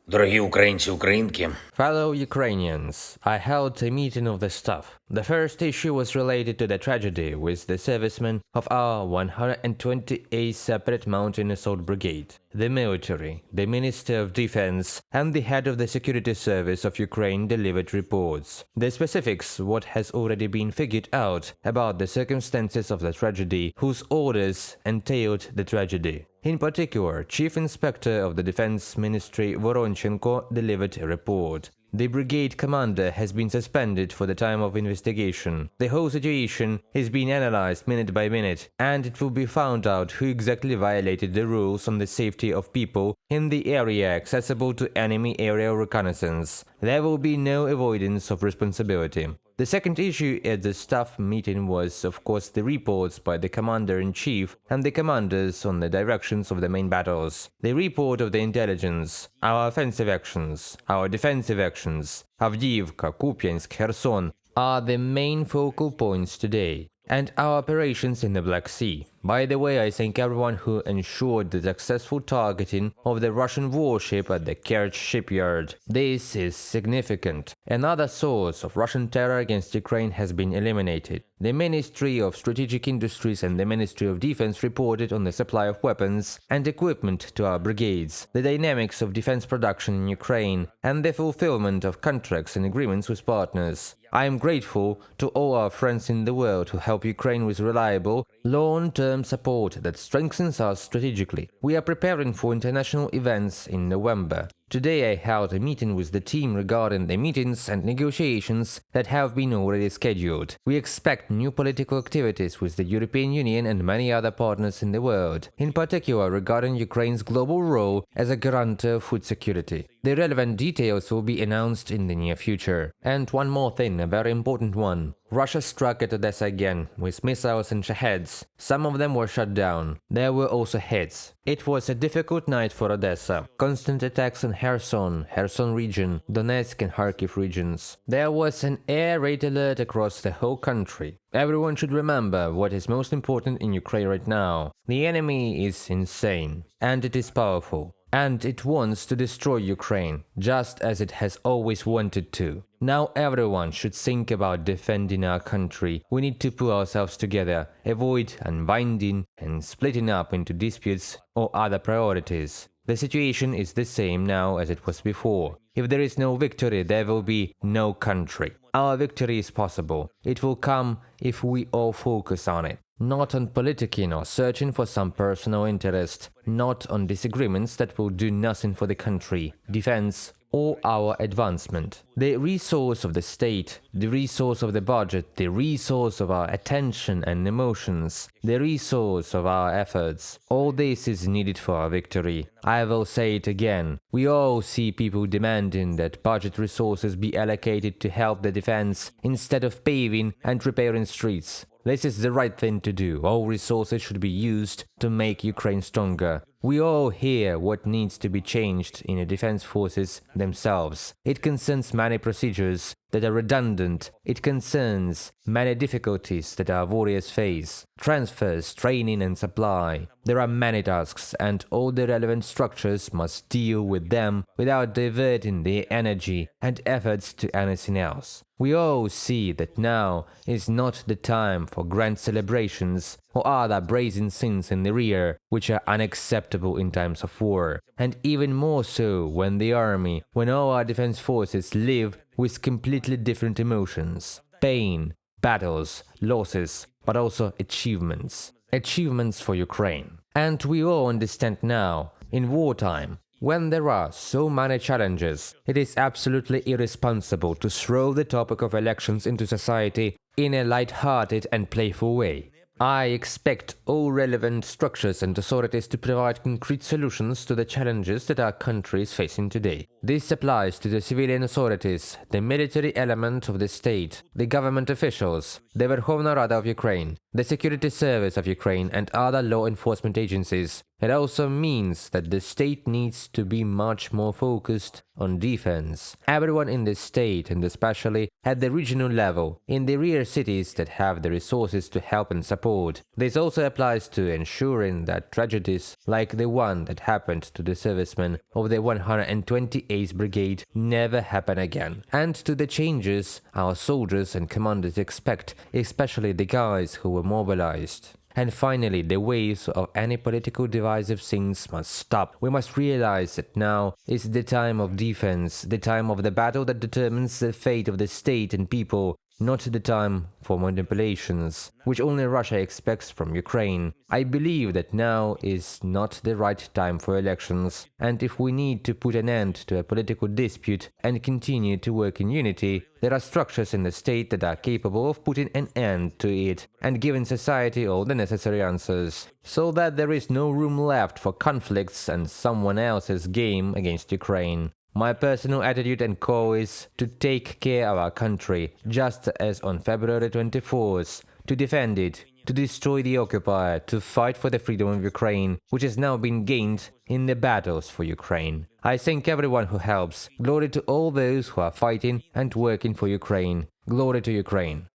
Дорогі українці, українки, Fellow Ukrainians, I held a meeting of the staff. The first issue was related to the tragedy with the servicemen of our 128th Separate Mountain Assault Brigade. The military, the Minister of Defense, and the head of the Security Service of Ukraine delivered reports. The specifics, what has already been figured out about the circumstances of the tragedy, whose orders entailed the tragedy. In particular, Chief Inspector of the Defense Ministry Voronchenko delivered a report. The brigade commander has been suspended for the time of investigation. The whole situation is being analyzed minute by minute, and it will be found out who exactly violated the rules on the safety of people in the area accessible to enemy aerial reconnaissance. There will be no avoidance of responsibility. The second issue at the staff meeting was, of course, the reports by the commander-in-chief and the commanders on the directions of the main battles. The report of the intelligence, our offensive actions, our defensive actions, Avdiivka, Kupiansk, Kherson, are the main focal points today, and our operations in the Black Sea. By the way, I thank everyone who ensured the successful targeting of the Russian warship at the Kerch shipyard. This is significant. Another source of Russian terror against Ukraine has been eliminated. The Ministry of Strategic Industries and the Ministry of Defense reported on the supply of weapons and equipment to our brigades, the dynamics of defense production in Ukraine, and the fulfillment of contracts and agreements with partners. I am grateful to all our friends in the world who help Ukraine with reliable, long-term support that strengthens us strategically. We are preparing for international events in November. Today I held a meeting with the team regarding the meetings and negotiations that have been already scheduled. We expect new political activities with the European Union and many other partners in the world, in particular regarding Ukraine's global role as a guarantor of food security. The relevant details will be announced in the near future. And one more thing, a very important one. Russia struck at Odessa again, with missiles and Shaheds. Some of them were shot down. There were also hits. It was a difficult night for Odessa. Constant attacks on Kherson region, Donetsk and Kharkiv regions. There was an air raid alert across the whole country. Everyone should remember what is most important in Ukraine right now. The enemy is insane, and it is powerful. And it wants to destroy Ukraine, just as it has always wanted to. Now everyone should think about defending our country. We need to pull ourselves together, avoid unwinding and splitting up into disputes or other priorities. The situation is the same now as it was before. If there is no victory, there will be no country. Our victory is possible. It will come if we all focus on it. Not on politicking or searching for some personal interest, not on disagreements that will do nothing for the country, defense, or our advancement. The resource of the state, the resource of the budget, the resource of our attention and emotions, the resource of our efforts, all this is needed for our victory. I will say it again. We all see people demanding that budget resources be allocated to help the defense instead of paving and repairing streets. This is the right thing to do. All resources should be used to make Ukraine stronger. We all hear what needs to be changed in the defense forces themselves. It concerns many procedures that are redundant. It concerns many difficulties that our warriors face. Transfers, training and supply. There are many tasks, and all the relevant structures must deal with them without diverting their energy and efforts to anything else. We all see that now is not the time for grand celebrations or other brazen sins in the rear, which are unacceptable in times of war, and even more so when the army, when all our defense forces live with completely different emotions. Pain, battles, losses, but also achievements. Achievements for Ukraine. And we all understand now, in wartime, when there are so many challenges, it is absolutely irresponsible to throw the topic of elections into society in a light-hearted and playful way. I expect all relevant structures and authorities to provide concrete solutions to the challenges that our country is facing today. This applies to the civilian authorities, the military element of the state, the government officials, the Verkhovna Rada of Ukraine, the Security Service of Ukraine and other law enforcement agencies. It also means that the state needs to be much more focused on defense. Everyone in the state, and especially at the regional level, in the rear cities that have the resources to help and support. This also applies to ensuring that tragedies like the one that happened to the servicemen of the 128th Brigade never happen again, and to the changes our soldiers and commanders expect, especially the guys who were mobilized. And finally, the waves of any political divisive things must stop. We must realize that now is the time of defense, the time of the battle that determines the fate of the state and people, not the time for manipulations, which only Russia expects from Ukraine. I believe that now is not the right time for elections, and if we need to put an end to a political dispute and continue to work in unity, there are structures in the state that are capable of putting an end to it and giving society all the necessary answers, so that there is no room left for conflicts and someone else's game against Ukraine. My personal attitude and call is to take care of our country, just as on February 24th, to defend it, to destroy the occupier, to fight for the freedom of Ukraine, which has now been gained in the battles for Ukraine. I thank everyone who helps. Glory to all those who are fighting and working for Ukraine. Glory to Ukraine.